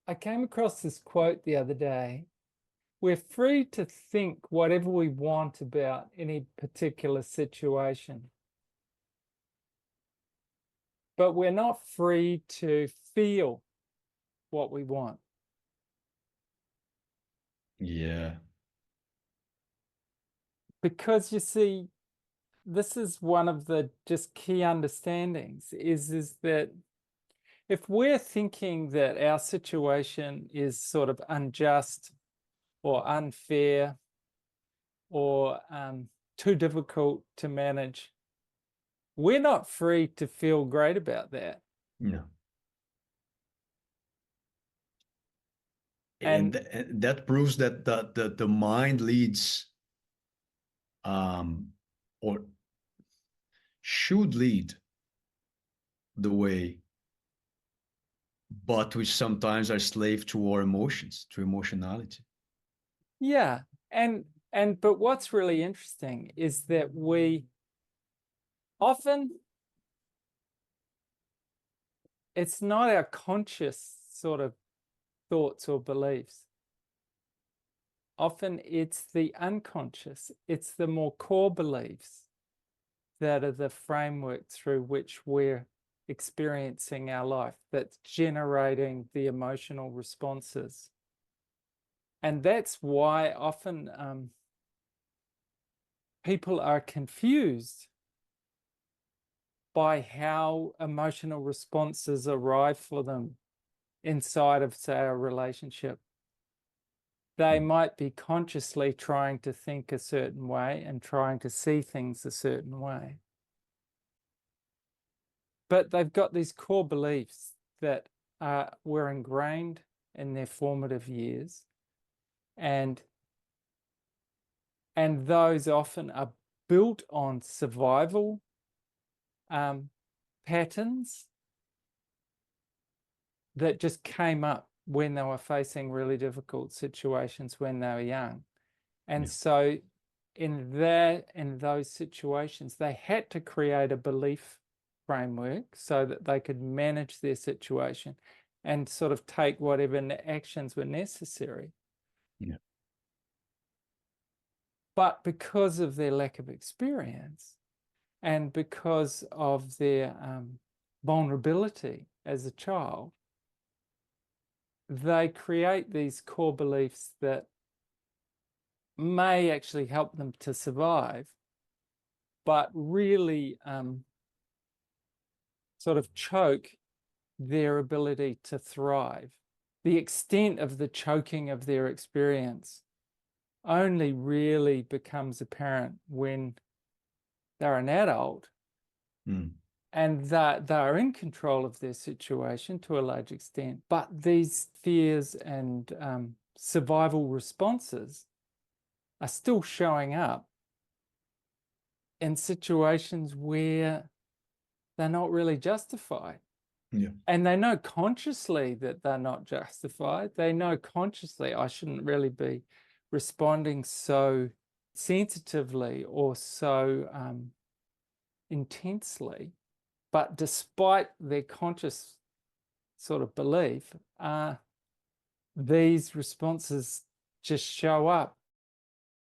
I came across this quote the other day. We're free to think whatever we want about any particular situation, but we're not free to feel what we want. Yeah. Because you see, this is one of the just key understandings is that if we're thinking that our situation is sort of unjust or unfair or too difficult to manage, we're not free to feel great about that. Yeah. And that proves that the mind leads, or should lead the way, but we sometimes are slave to our emotions, to emotionality. yeah, but what's really interesting is that we often, it's not our conscious sort of thoughts or beliefs. Often it's the unconscious, it's the more core beliefs that are the framework through which we're experiencing our life that's generating the emotional responses. And that's why often people are confused by how emotional responses arrive for them inside of, say, a relationship. They might be consciously trying to think a certain way and trying to see things a certain way. But they've got these core beliefs that were ingrained in their formative years. And those often are built on survival patterns that just came up when they were facing really difficult situations when they were young. And so in those situations, they had to create a belief framework so that they could manage their situation and sort of take whatever actions were necessary. Yeah. But because of their lack of experience and because of their vulnerability as a child, they create these core beliefs that may actually help them to survive, but really sort of choke their ability to thrive. The extent of the choking of their experience only really becomes apparent when they're an adult and that they're in control of their situation to a large extent. But these fears and survival responses are still showing up in situations where they're not really justified. Yeah. And they know consciously that they're not justified. They know consciously, I shouldn't really be responding so sensitively or so intensely. But despite their conscious sort of belief, these responses just show up